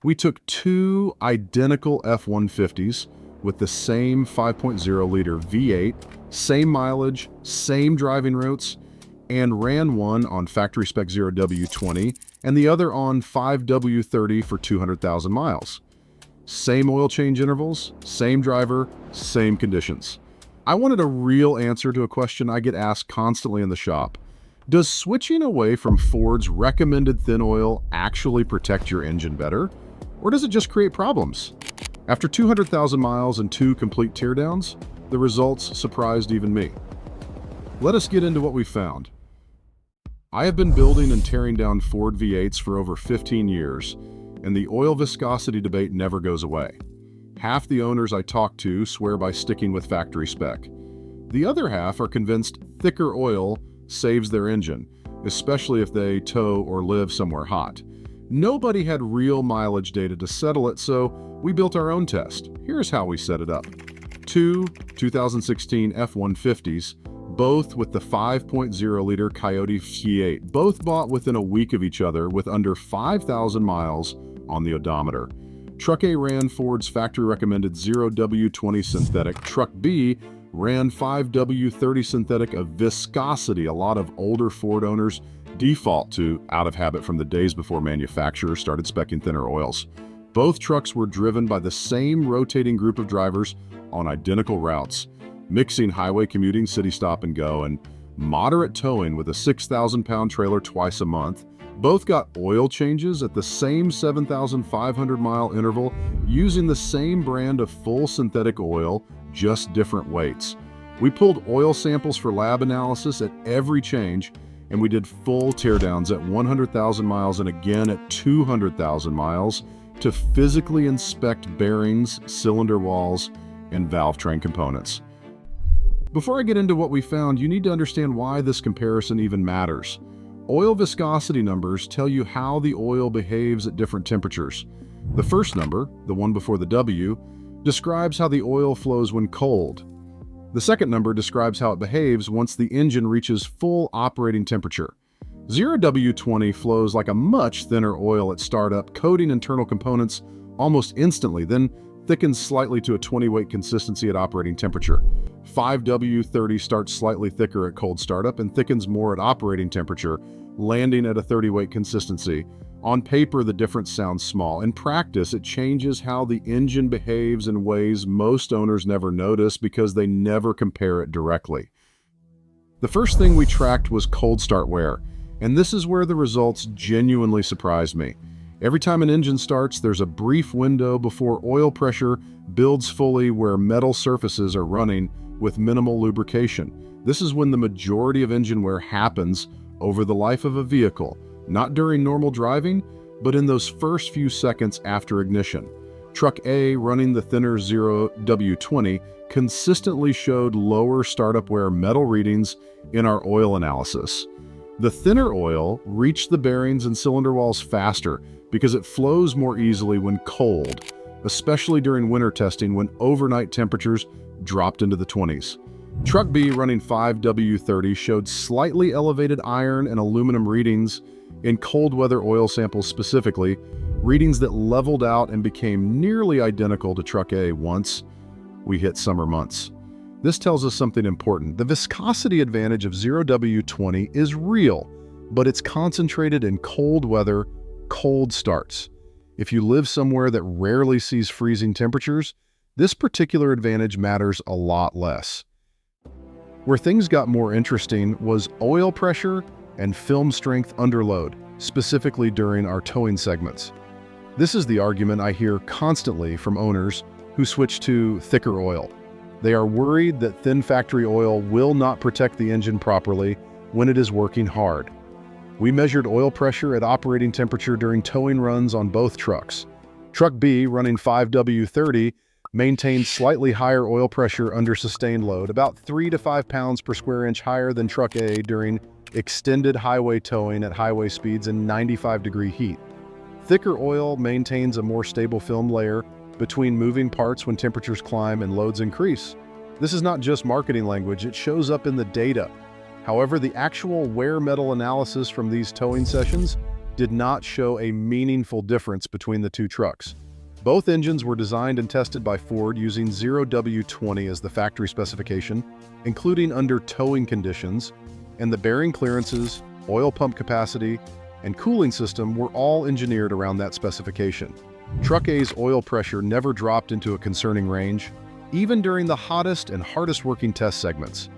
We took two identical F-150s with the same 5.0-liter V8, same mileage, same driving routes, and ran one on factory spec 0W-20 and the other on 5W-30 for 200,000 miles. Same oil change intervals, same driver, same conditions. I wanted a real answer to a question I get asked constantly in the shop. Does switching away from Ford's recommended thin oil actually protect your engine better? Or does it just create problems? After 200,000 miles and 2 complete teardowns, the results surprised even me. Let us get into what we found. I have been building and tearing down Ford V8s for over 15 years, and the oil viscosity debate never goes away. Half the owners I talk to swear by sticking with factory spec. The other half are convinced thicker oil saves their engine, especially if they tow or live somewhere hot. Nobody had real mileage data to settle it, so we built our own test. Here's how we set it up. Two 2016 F-150s, both with the 5.0-liter Coyote V8, both bought within a week of each other with under 5,000 miles on the odometer. Truck A ran Ford's factory-recommended 0W-20 synthetic. Truck B ran 5W-30 synthetic of viscosity. A lot of older Ford owners default to out of habit from the days before manufacturers started speccing thinner oils. Both trucks were driven by the same rotating group of drivers on identical routes, mixing highway commuting, city stop and go, and moderate towing with a 6,000-pound trailer twice a month. Both got oil changes at the same 7,500-mile interval using the same brand of full synthetic oil, just different weights. We pulled oil samples for lab analysis at every change, and we did full teardowns at 100,000 miles and again at 200,000 miles to physically inspect bearings, cylinder walls, and valve train components. Before I get into what we found, you need to understand why this comparison even matters. Oil viscosity numbers tell you how the oil behaves at different temperatures. The first number, the one before the W, describes how the oil flows when cold. The second number describes how it behaves once the engine reaches full operating temperature. 0W-20 flows like a much thinner oil at startup, coating internal components almost instantly, then thickens slightly to a 20-weight consistency at operating temperature. 5W-30 starts slightly thicker at cold startup and thickens more at operating temperature, landing at a 30-weight consistency. On paper, the difference sounds small. In practice, it changes how the engine behaves in ways most owners never notice because they never compare it directly. The first thing we tracked was cold start wear, and this is where the results genuinely surprised me. Every time an engine starts, there's a brief window before oil pressure builds fully where metal surfaces are running with minimal lubrication. This is when the majority of engine wear happens over the life of a vehicle, not during normal driving, but in those first few seconds after ignition. Truck A, running the thinner 0W-20, consistently showed lower startup wear metal readings in our oil analysis. The thinner oil reached the bearings and cylinder walls faster because it flows more easily when cold, especially during winter testing when overnight temperatures dropped into the 20s. Truck B, running 5W-30, showed slightly elevated iron and aluminum readings in cold weather oil samples specifically, readings that leveled out and became nearly identical to Truck A once we hit summer months. This tells us something important. The viscosity advantage of 0W-20 is real, but it's concentrated in cold weather, cold starts. If you live somewhere that rarely sees freezing temperatures, this particular advantage matters a lot less. Where things got more interesting was oil pressure and film strength under load, specifically during our towing segments. This is the argument I hear constantly from owners who switch to thicker oil. They are worried that thin factory oil will not protect the engine properly when it is working hard. We measured oil pressure at operating temperature during towing runs on both trucks. Truck B, running 5W-30, maintained slightly higher oil pressure under sustained load, about 3 to 5 pounds per square inch higher than Truck A during extended highway towing at highway speeds in 95-degree heat. Thicker oil maintains a more stable film layer between moving parts when temperatures climb and loads increase. This is not just marketing language, it shows up in the data. However, the actual wear metal analysis from these towing sessions did not show a meaningful difference between the two trucks. Both engines were designed and tested by Ford using 0W-20 as the factory specification, including under towing conditions, and the bearing clearances, oil pump capacity, and cooling system were all engineered around that specification. Truck A's oil pressure never dropped into a concerning range, even during the hottest and hardest working test segments.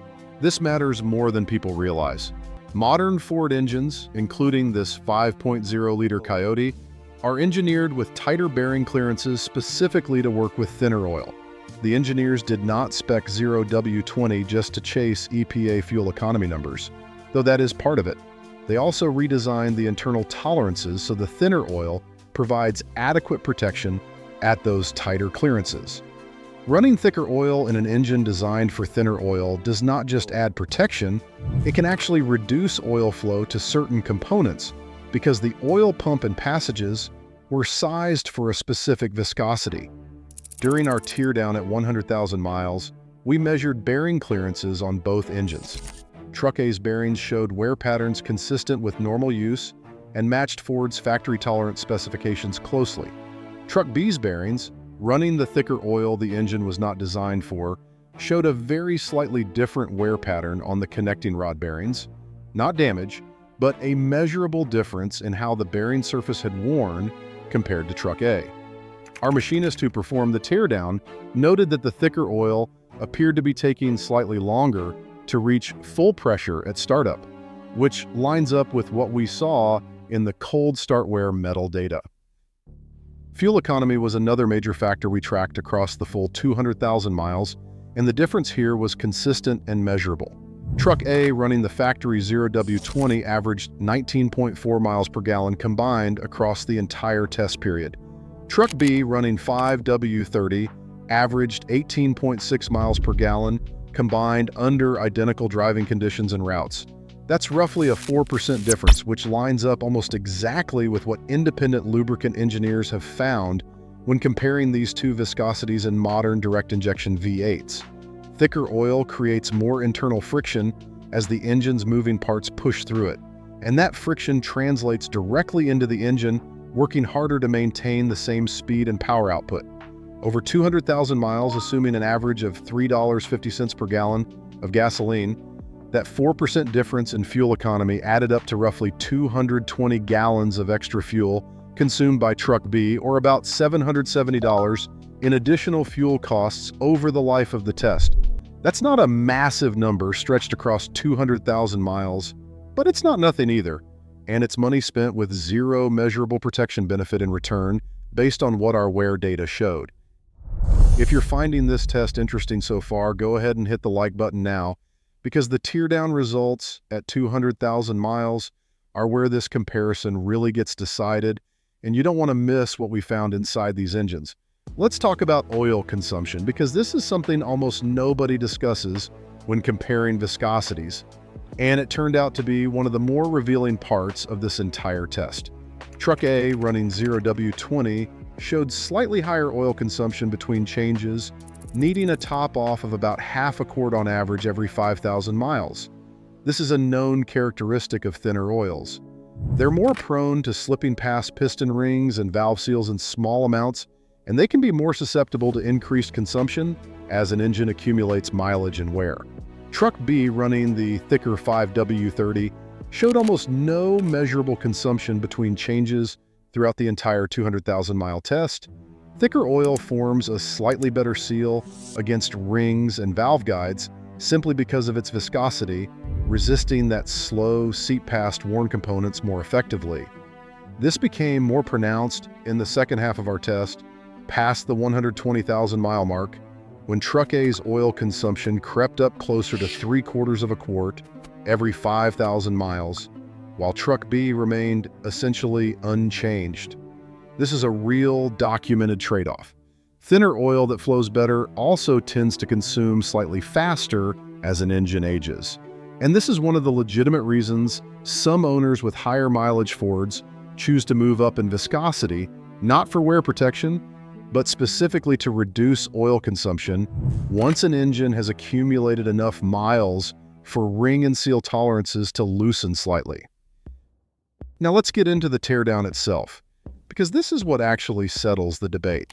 This matters more than people realize. Modern Ford engines, including this 5.0-liter Coyote, are engineered with tighter bearing clearances specifically to work with thinner oil. The engineers did not spec 0W-20 just to chase EPA fuel economy numbers, though that is part of it. They also redesigned the internal tolerances so the thinner oil provides adequate protection at those tighter clearances. Running thicker oil in an engine designed for thinner oil does not just add protection, it can actually reduce oil flow to certain components because the oil pump and passages were sized for a specific viscosity. During our teardown at 100,000 miles, we measured bearing clearances on both engines. Truck A's bearings showed wear patterns consistent with normal use and matched Ford's factory tolerance specifications closely. Truck B's bearings, running the thicker oil the engine was not designed for, showed a very slightly different wear pattern on the connecting rod bearings. Not damage, but a measurable difference in how the bearing surface had worn compared to Truck A. Our machinist who performed the teardown noted that the thicker oil appeared to be taking slightly longer to reach full pressure at startup, which lines up with what we saw in the cold start wear metal data. Fuel economy was another major factor we tracked across the full 200,000 miles, and the difference here was consistent and measurable. Truck A running the factory 0W-20 averaged 19.4 miles per gallon combined across the entire test period. Truck B running 5W-30 averaged 18.6 miles per gallon combined under identical driving conditions and routes. That's roughly a 4% difference, which lines up almost exactly with what independent lubricant engineers have found when comparing these two viscosities in modern direct injection V8s. Thicker oil creates more internal friction as the engine's moving parts push through it, and that friction translates directly into the engine working harder to maintain the same speed and power output. Over 200,000 miles, assuming an average of $3.50 per gallon of gasoline, that 4% difference in fuel economy added up to roughly 220 gallons of extra fuel consumed by Truck B, or about $770 in additional fuel costs over the life of the test. That's not a massive number stretched across 200,000 miles, but it's not nothing either, and it's money spent with zero measurable protection benefit in return based on what our wear data showed. If you're finding this test interesting so far, go ahead and hit the like button now, because the teardown results at 200,000 miles are where this comparison really gets decided, and you don't want to miss what we found inside these engines. Let's talk about oil consumption, because this is something almost nobody discusses when comparing viscosities, and it turned out to be one of the more revealing parts of this entire test. Truck A running 0W-20 showed slightly higher oil consumption between changes, needing a top off of about half a quart on average every 5,000 miles. This is a known characteristic of thinner oils. They're more prone to slipping past piston rings and valve seals in small amounts, and they can be more susceptible to increased consumption as an engine accumulates mileage and wear. Truck B running the thicker 5W-30 showed almost no measurable consumption between changes throughout the entire 200,000 mile test. Thicker oil forms a slightly better seal against rings and valve guides simply because of its viscosity, resisting that slow seep-past worn components more effectively. This became more pronounced in the second half of our test, past the 120,000 mile mark, when Truck A's oil consumption crept up closer to 3/4 of a quart every 5,000 miles, while Truck B remained essentially unchanged. This is a real documented trade-off. Thinner oil that flows better also tends to consume slightly faster as an engine ages. And this is one of the legitimate reasons some owners with higher mileage Fords choose to move up in viscosity, not for wear protection, but specifically to reduce oil consumption once an engine has accumulated enough miles for ring and seal tolerances to loosen slightly. Now let's get into the teardown itself, because this is what actually settles the debate.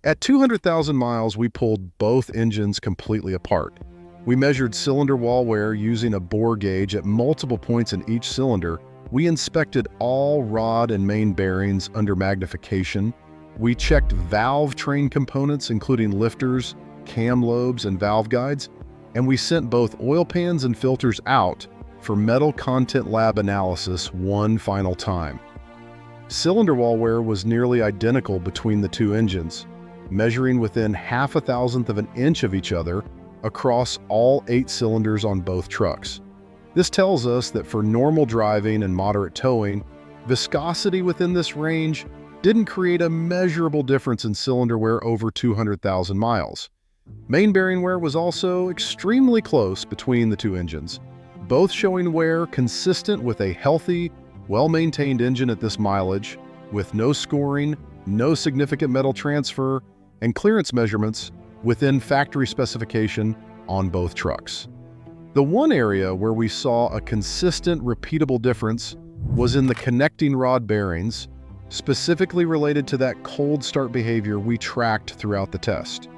At 200,000 miles, we pulled both engines completely apart. We measured cylinder wall wear using a bore gauge at multiple points in each cylinder. We inspected all rod and main bearings under magnification. We checked valve train components, including lifters, cam lobes, and valve guides. And we sent both oil pans and filters out for metal content lab analysis one final time. Cylinder wall wear was nearly identical between the two engines, measuring within 0.5 of an inch of each other across all 8 cylinders on both trucks. This tells us that for normal driving and moderate towing, viscosity within this range didn't create a measurable difference in cylinder wear over 200,000 miles. Main bearing wear was also extremely close between the two engines, both showing wear consistent with a healthy, well-maintained engine at this mileage, with no scoring, no significant metal transfer, and clearance measurements within factory specification on both trucks. The one area where we saw a consistent, repeatable difference was in the connecting rod bearings, specifically related to that cold start behavior we tracked throughout the test.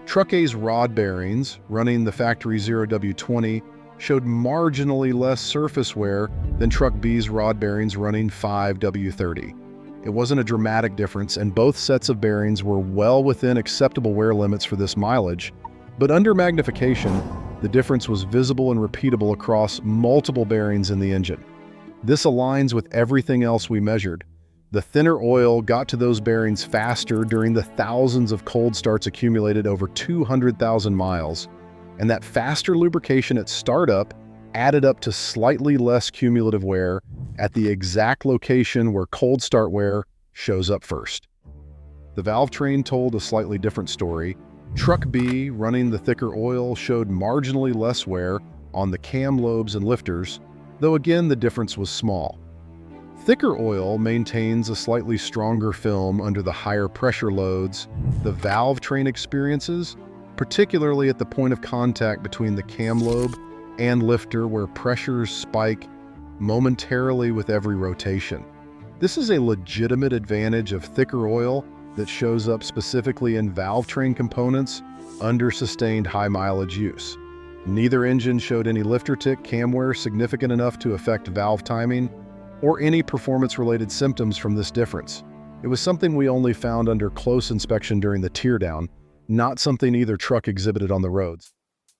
Truck A's rod bearings, running the factory 0W-20, showed marginally less surface wear than Truck B's rod bearings running 5W-30. It wasn't a dramatic difference, and both sets of bearings were well within acceptable wear limits for this mileage, but under magnification, the difference was visible and repeatable across multiple bearings in the engine. This aligns with everything else we measured. The thinner oil got to those bearings faster during the thousands of cold starts accumulated over 200,000 miles, and that faster lubrication at startup added up to slightly less cumulative wear at the exact location where cold start wear shows up first. The valve train told a slightly different story. Truck B, running the thicker oil, showed marginally less wear on the cam lobes and lifters, though again the difference was small. Thicker oil maintains a slightly stronger film under the higher pressure loads the valve train experiences, particularly at the point of contact between the cam lobe and lifter, where pressures spike momentarily with every rotation. This is a legitimate advantage of thicker oil that shows up specifically in valve train components under sustained high mileage use. Neither engine showed any lifter tick cam wear significant enough to affect valve timing or any performance-related symptoms from this difference. It was something we only found under close inspection during the teardown, not something either truck exhibited on the roads.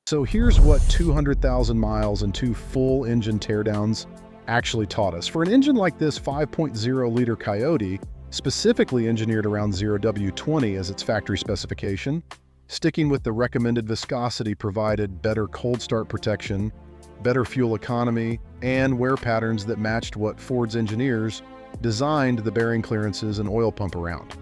So here's what 200,000 miles and 2 full engine teardowns actually taught us. For an engine like this 5.0-liter Coyote, specifically engineered around 0W-20 as its factory specification, sticking with the recommended viscosity provided better cold start protection, better fuel economy, and wear patterns that matched what Ford's engineers designed the bearing clearances and oil pump around.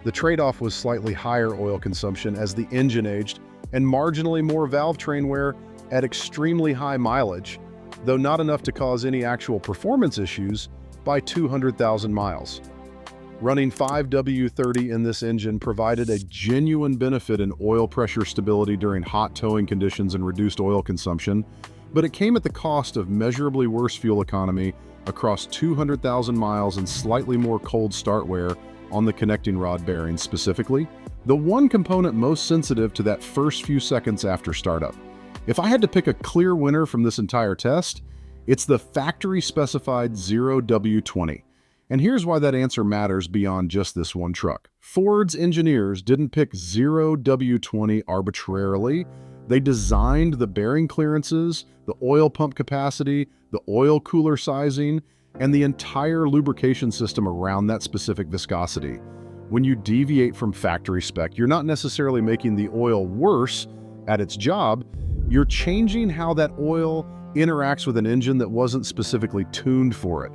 The trade-off was slightly higher oil consumption as the engine aged and marginally more valve train wear at extremely high mileage, though not enough to cause any actual performance issues by 200,000 miles. Running 5W-30 in this engine provided a genuine benefit in oil pressure stability during hot towing conditions and reduced oil consumption, but it came at the cost of measurably worse fuel economy across 200,000 miles and slightly more cold start wear on the connecting rod bearings, specifically the one component most sensitive to that first few seconds after startup. If I had to pick a clear winner from this entire test, it's the factory-specified 0W-20. And here's why that answer matters beyond just this one truck. Ford's engineers didn't pick 0W-20 arbitrarily. They designed the bearing clearances, the oil pump capacity, the oil cooler sizing, and the entire lubrication system around that specific viscosity. When you deviate from factory spec, you're not necessarily making the oil worse at its job, you're changing how that oil interacts with an engine that wasn't specifically tuned for it.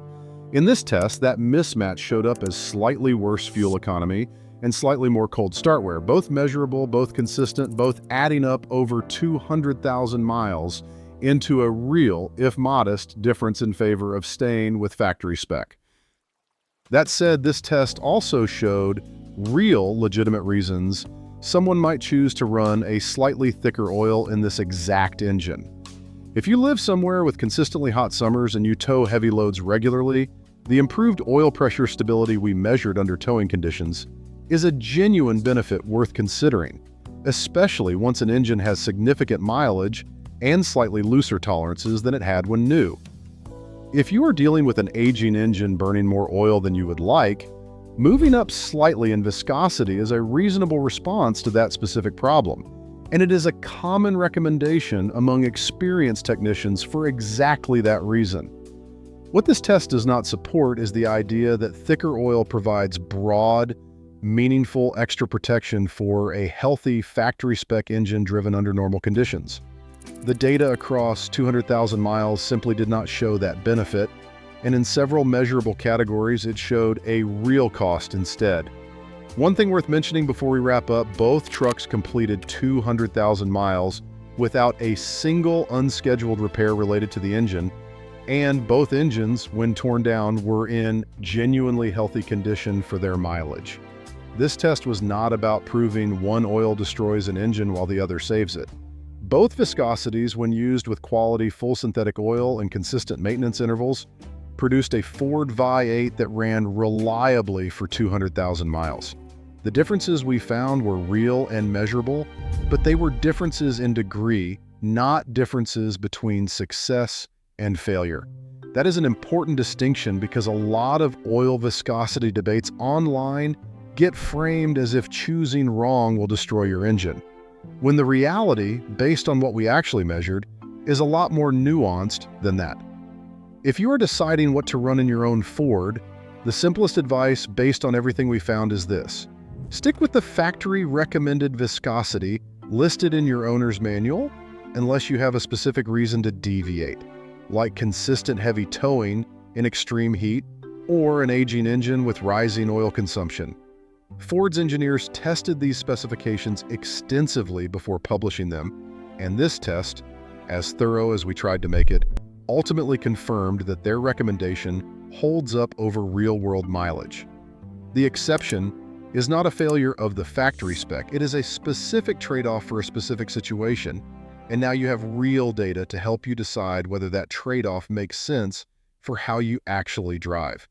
In this test, that mismatch showed up as slightly worse fuel economy and slightly more cold start wear, both measurable, both consistent, both adding up over 200,000 miles into a real, if modest, difference in favor of staying with factory spec. That said, this test also showed real legitimate reasons someone might choose to run a slightly thicker oil in this exact engine. If you live somewhere with consistently hot summers and you tow heavy loads regularly, The improved oil pressure stability we measured under towing conditions is a genuine benefit worth considering, especially once an engine has significant mileage and slightly looser tolerances than it had when new. If you are dealing with an aging engine burning more oil than you would like, moving up slightly in viscosity is a reasonable response to that specific problem, and it is a common recommendation among experienced technicians for exactly that reason. What this test does not support is the idea that thicker oil provides broad, meaningful extra protection for a healthy factory-spec engine driven under normal conditions. The data across 200,000 miles simply did not show that benefit, and in several measurable categories it showed a real cost instead. One thing worth mentioning before we wrap up, both trucks completed 200,000 miles without a single unscheduled repair related to the engine, and both engines, when torn down, were in genuinely healthy condition for their mileage. This test was not about proving one oil destroys an engine while the other saves it. Both viscosities, when used with quality full synthetic oil and consistent maintenance intervals, produced a Ford Vi-8 that ran reliably for 200,000 miles. The differences we found were real and measurable, but they were differences in degree, not differences between success and failure. That is an important distinction because a lot of oil viscosity debates online get framed as if choosing wrong will destroy your engine, when the reality, based on what we actually measured, is a lot more nuanced than that. If you are deciding what to run in your own Ford, the simplest advice based on everything we found is this: stick with the factory recommended viscosity listed in your owner's manual unless you have a specific reason to deviate, like consistent heavy towing in extreme heat or an aging engine with rising oil consumption. Ford's engineers tested these specifications extensively before publishing them, and this test, as thorough as we tried to make it, ultimately confirmed that their recommendation holds up over real-world mileage. The exception is not a failure of the factory spec, it is a specific trade-off for a specific situation, and now you have real data to help you decide whether that trade-off makes sense for how you actually drive.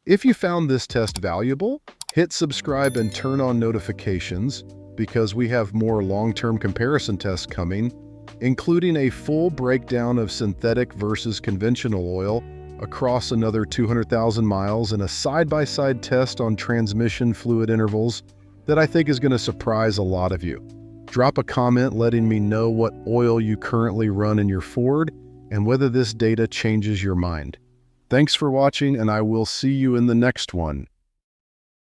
If you found this test valuable, hit subscribe and turn on notifications because we have more long-term comparison tests coming, including a full breakdown of synthetic versus conventional oil across another 200,000 miles and a side-by-side test on transmission fluid intervals that I think is going to surprise a lot of you. Drop a comment letting me know what oil you currently run in your Ford and whether this data changes your mind. Thanks for watching, and I will see you in the next one.